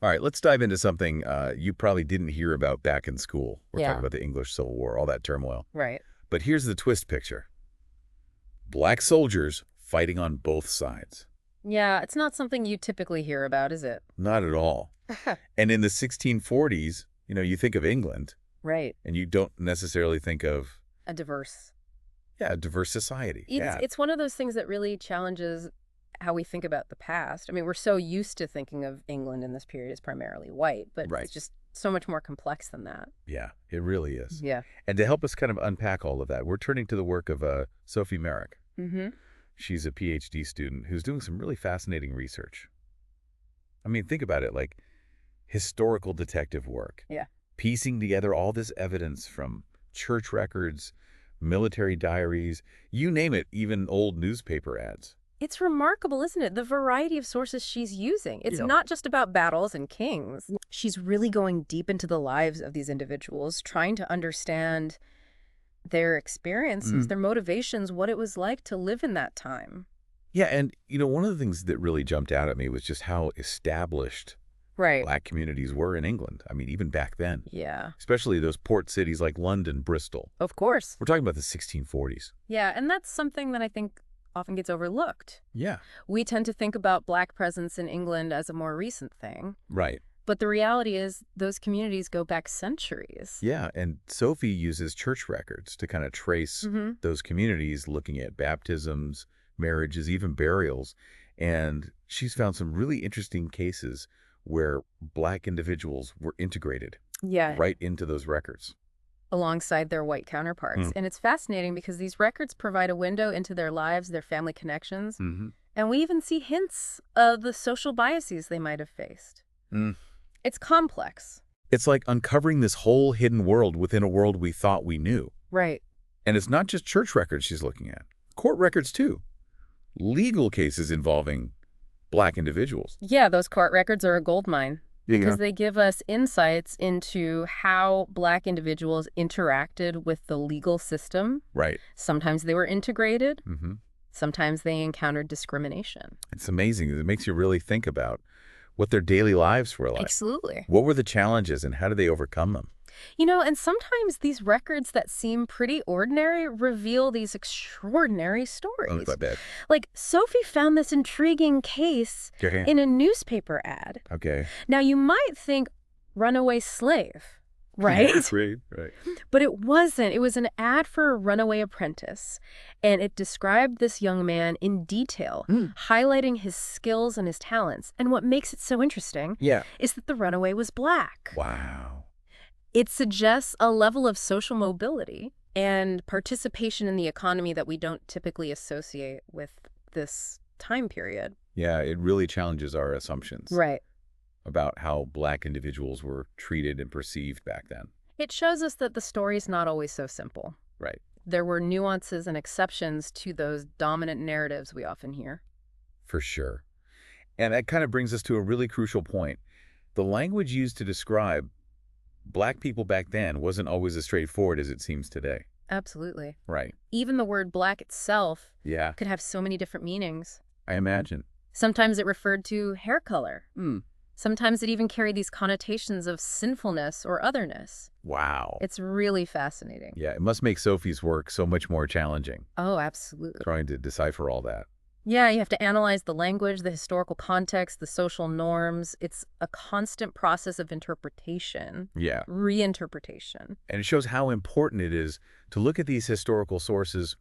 All right, let's dive into something you probably didn't hear about back in school. We're talking Yeah, about the English Civil War, all that turmoil. right. But here's the twist picture. Black soldiers fighting on both sides. Yeah, it's not something you typically hear about, is it? Not at all. And in the 1640s, you think of England, Right. and you don't necessarily think of, A diverse. yeah, a diverse society. It's Yeah, it's one of those things that really challenges how we think about the past. I mean, we're so used to thinking of England in this period as primarily white, but right. it's just so much more complex than that. Yeah, it really is. Yeah. And to help us kind of unpack all of that, we're turning to the work of Sophie Merrick. Mm-hmm. She's a PhD student who's doing some really fascinating research. I mean, think about it, like historical detective work, Yeah. piecing together all this evidence from church records, military diaries, you name it, even old newspaper ads. It's remarkable, isn't it? The variety of sources she's using. It's Yeah. not just about battles and kings. She's really going deep into the lives of these individuals, trying to understand their experiences, Mhm. their motivations, what it was like to live in that time. Yeah, and one of the things that really jumped out at me was just how established Right. Black communities were in England. I mean, even back then, Yeah. especially those port cities like London, Bristol. Of course. We're talking about the 1640s. Yeah, and that's something that I think often gets overlooked. Yeah, We tend to think about Black presence in England as a more recent thing, right. but the reality is those communities go back centuries. Yeah, and Sophie uses church records to kind of trace Mm-hmm. those communities, looking at baptisms, marriages, even burials. And she's found some really interesting cases where Black individuals were integrated Yeah, right into those records. alongside their white counterparts. Hmm. And it's fascinating because these records provide a window into their lives, their family connections, Mm-hmm. and we even see hints of the social biases they might have faced. Mm. It's complex. It's like uncovering this whole hidden world within a world we thought we knew. Right. And it's not just church records she's looking at. Court records, too. Legal cases involving Black individuals. Yeah, those court records are a goldmine Yeah. because they give us insights into how Black individuals interacted with the legal system. Right. Sometimes they were integrated. Mm-hmm. Sometimes they encountered discrimination. It's amazing. It makes you really think about what their daily lives were like. Absolutely. What were the challenges and how did they overcome them? And sometimes these records that seem pretty ordinary reveal these extraordinary Oh, stories. I bet. Like, Sophie found this intriguing case Okay. in a newspaper ad. Okay. Now, you might think runaway slave, right? Right. But it wasn't. It was an ad for a runaway apprentice, and it described this young man in detail, highlighting his skills and his talents. And what makes it so interesting Yeah. is that the runaway was Black. Wow. It suggests a level of social mobility and participation in the economy that we don't typically associate with this time period. Yeah, it really challenges our assumptions Right. about how Black individuals were treated and perceived back then. It shows us that the story's not always so simple. Right. There were nuances and exceptions to those dominant narratives we often hear. For sure. And that kind of brings us to a really crucial point. The language used to describe Black people back then wasn't always as straightforward as it seems today. Absolutely. Right. Even the word Black itself Yeah, could have so many different meanings. I imagine. Sometimes it referred to hair color. Hmm. Sometimes it even carried these connotations of sinfulness or otherness. Wow. It's really fascinating. Yeah, it must make Sophie's work so much more challenging, Oh, absolutely. trying to decipher all that. Yeah, you have to analyze the language, the historical context, the social norms. It's a constant process of interpretation, Yeah, reinterpretation. and it shows how important it is to look at these historical sources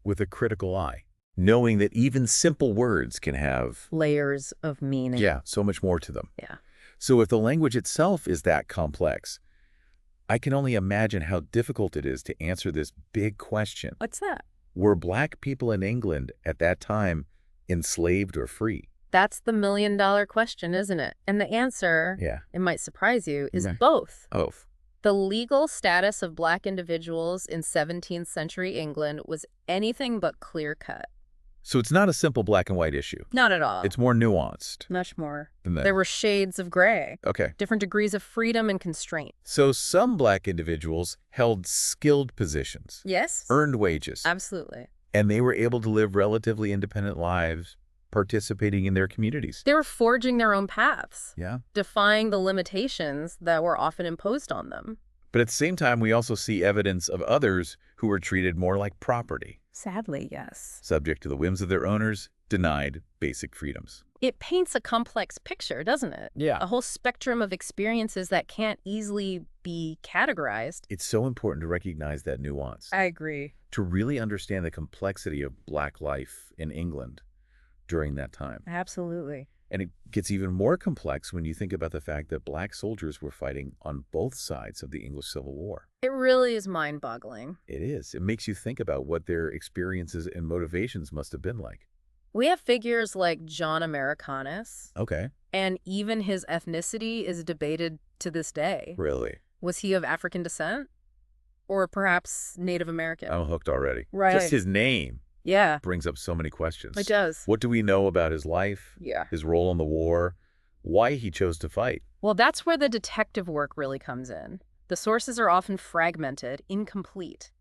with a critical eye, knowing that even simple words can have, Layers of meaning. yeah, so much more to them. Yeah. So if the language itself is that complex, I can only imagine how difficult it is to answer this big question. What's that? Were Black people in England at that time enslaved or free? That's the million-dollar question, isn't it? And the answer, Yeah. it might surprise you, is Right. both. Oh, The legal status of Black individuals in 17th century England was anything but clear-cut. so it's not a simple black and white issue. Not at all. It's more nuanced Much more. than that. There were shades of gray, Okay. different degrees of freedom and constraint. So some Black individuals held skilled positions, Yes? earned wages, Absolutely. and they were able to live relatively independent lives participating in their communities. They were forging their own paths, Yeah. defying the limitations that were often imposed on them. But at the same time, we also see evidence of others who were treated more like property, Sadly, yes. subject to the whims of their owners, denied basic freedoms. It paints a complex picture, doesn't it? Yeah. A whole spectrum of experiences that can't easily be categorized. It's so important to recognize that nuance, I agree. to really understand the complexity of Black life in England during that time. Absolutely. And it gets even more complex when you think about the fact that Black soldiers were fighting on both sides of the English Civil War. It really is mind-boggling. It is. It makes you think about what their experiences and motivations must have been like. We have figures like John Americanus, Okay. and even his ethnicity is debated to this day. Really? Was he of African descent? Or perhaps Native American? I'm hooked already. Right. Just his name Yeah, brings up so many questions. it does. What do we know about his life, Yeah. his role in the war, why he chose to fight? Well, that's where the detective work really comes in. The sources are often fragmented, incomplete,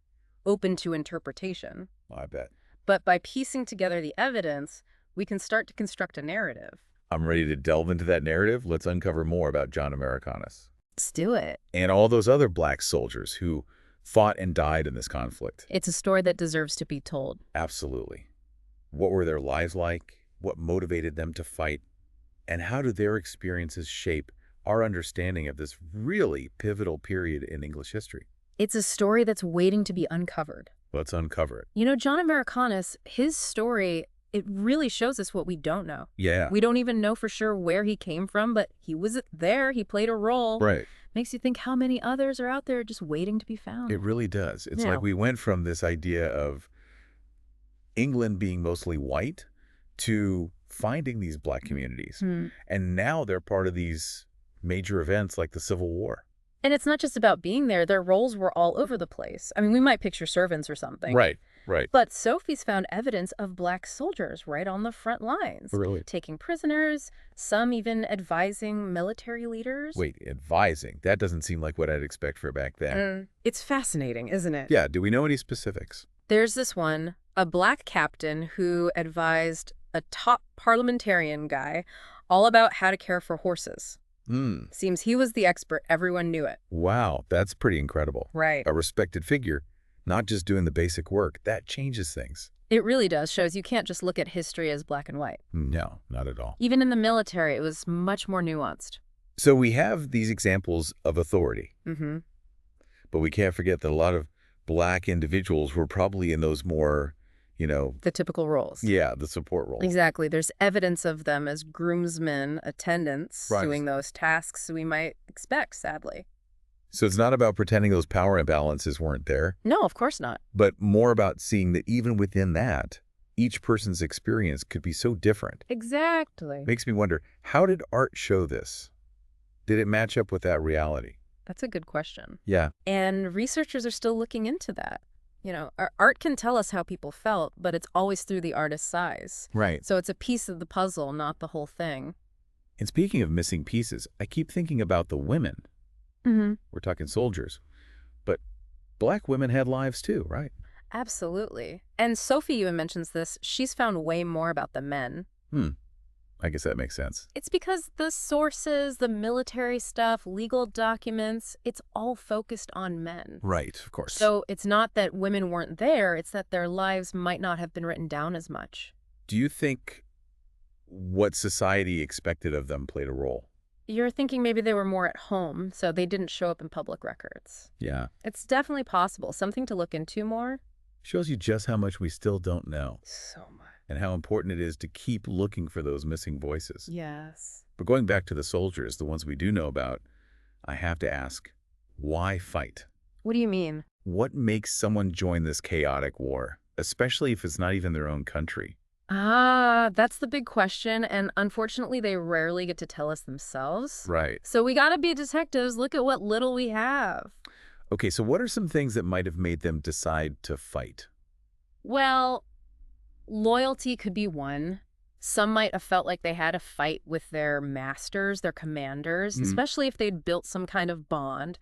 open to interpretation. I bet. But by piecing together the evidence, we can start to construct a narrative. I'm ready to delve into that narrative. Let's uncover more about John Americanus Let's do it. and all those other Black soldiers who fought and died in this conflict. It's a story that deserves to be told. Absolutely. What were their lives like? What motivated them to fight? And how do their experiences shape our understanding of this really pivotal period in English history? It's a story that's waiting to be uncovered. Let's uncover it. You know, John Americanus, his story, it really shows us what we don't know. Yeah. We don't even know for sure where he came from, but he was there. He played a role. Right. Makes you think how many others are out there just waiting to be found. It really does. It's Yeah. like we went from this idea of England being mostly white to finding these Black communities. And now they're part of these major events like the Civil War. And it's not just about being there. Their roles were all over the place. I mean, we might picture servants or something. Right, right. But Sophie's found evidence of Black soldiers right on the front lines. Really? Taking prisoners, some even advising military leaders. Wait, advising. That doesn't seem like what I'd expect for back then. It's fascinating, isn't it? Yeah, do we know any specifics? There's this one, a Black captain who advised a top parliamentarian guy all about how to care for horses. Seems he was the expert. Everyone knew it. Wow, that's pretty incredible. Right. A respected figure, not just doing the basic work. That changes things. It really does. Shows you can't just look at history as black and white. No, not at all. Even in the military, it was much more nuanced. So we have these examples of authority, but we can't forget that a lot of Black individuals were probably in those more, The typical roles. yeah, the support roles. Exactly. There's evidence of them as groomsmen, attendants, Right. doing those tasks we might expect, sadly. So it's not about pretending those power imbalances weren't there, No, of course not. but more about seeing that even within that, each person's experience could be so different. Exactly. Makes me wonder, how did art show this? Did it match up with that reality? That's a good question. Yeah. And researchers are still looking into that. Our art can tell us how people felt, but it's always through the artist's eyes. Right. So it's a piece of the puzzle, not the whole thing. And speaking of missing pieces, I keep thinking about the women. We're talking soldiers. But Black women had lives too, right? Absolutely. And Sophie even mentions this. She's found way more about the men. I guess that makes sense. It's because the sources, the military stuff, legal documents, it's all focused on men. Right, of course. So it's not that women weren't there, it's that their lives might not have been written down as much. do you think what society expected of them played a role? You're thinking maybe they were more at home, so they didn't show up in public records. Yeah. It's definitely possible. Something to look into more. Shows you just how much we still don't know So much. and how important it is to keep looking for those missing voices. Yes. But going back to the soldiers, the ones we do know about, I have to ask, why fight? What do you mean? What makes someone join this chaotic war, especially if it's not even their own country? That's the big question, and unfortunately they rarely get to tell us themselves. Right. So we gotta be detectives. Look at what little we have. Okay, so what are some things that might have made them decide to fight? Well, loyalty could be one. Some might have felt like they had to fight with their masters, their commanders, especially if they'd built some kind of bond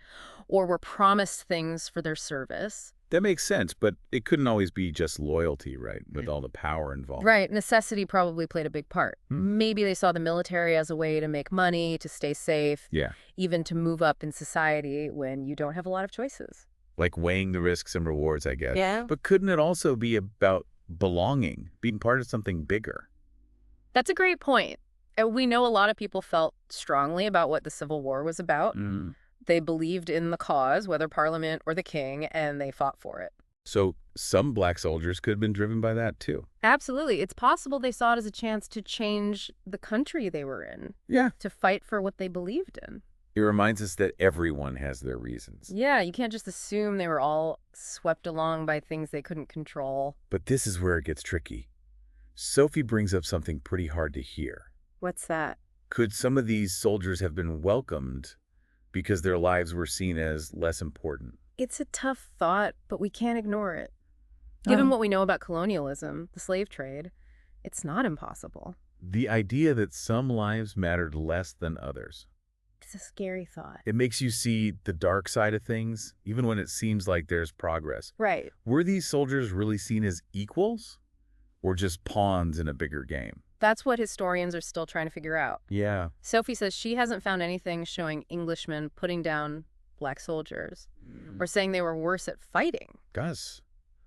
or were promised things for their service. That makes sense, but it couldn't always be just loyalty, right, with all the power involved. Right, necessity probably played a big part. Hmm. Maybe they saw the military as a way to make money, to stay safe, Yeah, even to move up in society when you don't have a lot of choices. like weighing the risks and rewards, I guess. Yeah. But couldn't it also be about belonging, being part of something bigger? That's a great point. We know a lot of people felt strongly about what the Civil War was about. Mm. They believed in the cause, whether Parliament or the king, and they fought for it. So some black soldiers could have been driven by that, too. Absolutely. It's possible they saw it as a chance to change the country they were in, Yeah. to fight for what they believed in. It reminds us that everyone has their reasons. Yeah, you can't just assume they were all swept along by things they couldn't control. But this is where it gets tricky. Sophie brings up something pretty hard to hear. What's that? Could some of these soldiers have been welcomed because their lives were seen as less important? It's a tough thought, but we can't ignore it. Given what we know about colonialism, the slave trade, it's not impossible. The idea that some lives mattered less than others. It's a scary thought. It makes you see the dark side of things, even when it seems like there's progress. Right. Were these soldiers really seen as equals or just pawns in a bigger game? That's what historians are still trying to figure out. Yeah. Sophie says she hasn't found anything showing Englishmen putting down black soldiers or saying they were worse at fighting. Gus.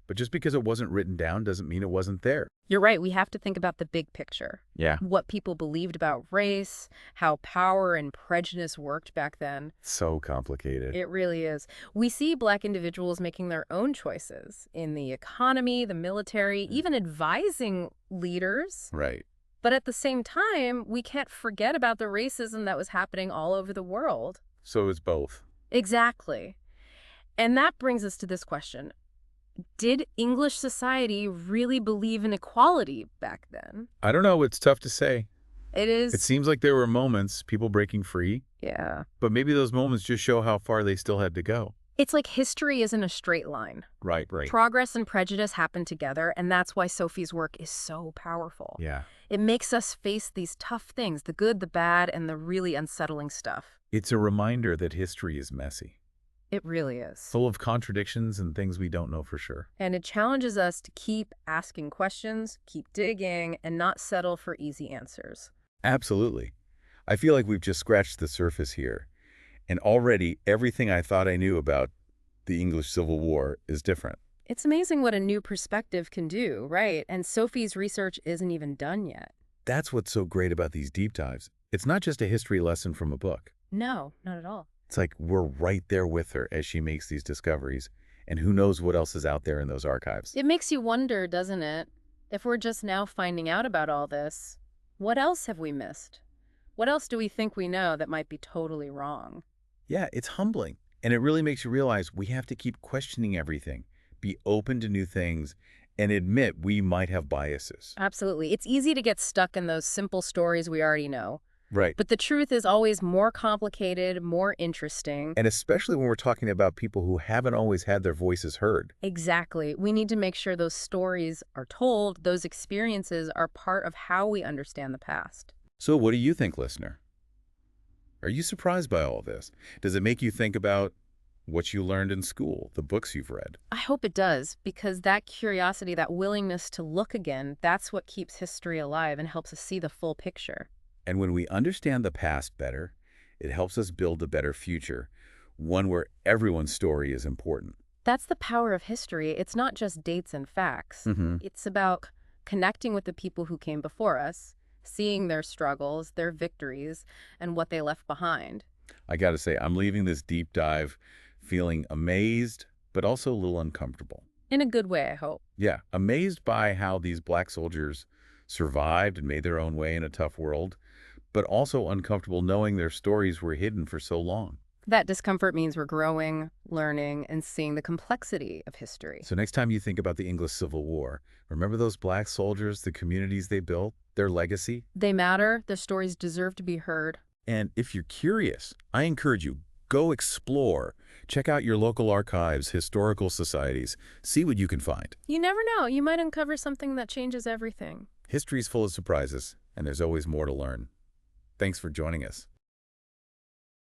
But just because it wasn't written down doesn't mean it wasn't there. You're right. We have to think about the big picture. Yeah. What people believed about race, how power and prejudice worked back then. So complicated. It really is. We see black individuals making their own choices in the economy, the military, even advising leaders. Right. But at the same time, we can't forget about the racism that was happening all over the world. So it's both. Exactly. And that brings us to this question. Did English society really believe in equality back then? I don't know. It's tough to say. It is. It seems like there were moments, people breaking free, Yeah. but maybe those moments just show how far they still had to go. It's like history isn't a straight line. Right. Progress and prejudice happen together, and that's why Sophie's work is so powerful. Yeah. It makes us face these tough things, the good, the bad, and the really unsettling stuff. It's a reminder that history is messy, It really is. full of contradictions and things we don't know for sure. And it challenges us to keep asking questions, keep digging, and not settle for easy answers. Absolutely. I feel like we've just scratched the surface here. And already everything I thought I knew about the English Civil War is different. It's amazing what a new perspective can do, right? And Sophie's research isn't even done yet. That's what's so great about these deep dives. It's not just a history lesson from a book. No, not at all. It's like we're right there with her as she makes these discoveries. And who knows what else is out there in those archives. It makes you wonder, doesn't it? If we're just now finding out about all this, what else have we missed? What else do we think we know that might be totally wrong? Yeah, it's humbling. And it really makes you realize we have to keep questioning everything, be open to new things, and admit we might have biases. Absolutely. It's easy to get stuck in those simple stories we already know. Right. But the truth is always more complicated, more interesting. And especially when we're talking about people who haven't always had their voices heard. Exactly. We need to make sure those stories are told, those experiences are part of how we understand the past. So what do you think, listener? Are you surprised by all this? Does it make you think about what you learned in school, the books you've read? I hope it does, because that curiosity, that willingness to look again, that's what keeps history alive and helps us see the full picture. And when we understand the past better, it helps us build a better future, one where everyone's story is important. That's the power of history. It's not just dates and facts. It's about connecting with the people who came before us, seeing their struggles, their victories, and what they left behind. I got to say, I'm leaving this deep dive feeling amazed, but also a little uncomfortable. In a good way, I hope. Yeah, amazed by how these black soldiers survived and made their own way in a tough world, but also uncomfortable knowing their stories were hidden for so long. That discomfort means we're growing, learning, and seeing the complexity of history. So next time you think about the English Civil War, remember those black soldiers, the communities they built, their legacy? They matter. Their stories deserve to be heard. And if you're curious, I encourage you, go explore. Check out your local archives, historical societies. See what you can find. You never know. You might uncover something that changes everything. History's full of surprises, and there's always more to learn. Thanks for joining us.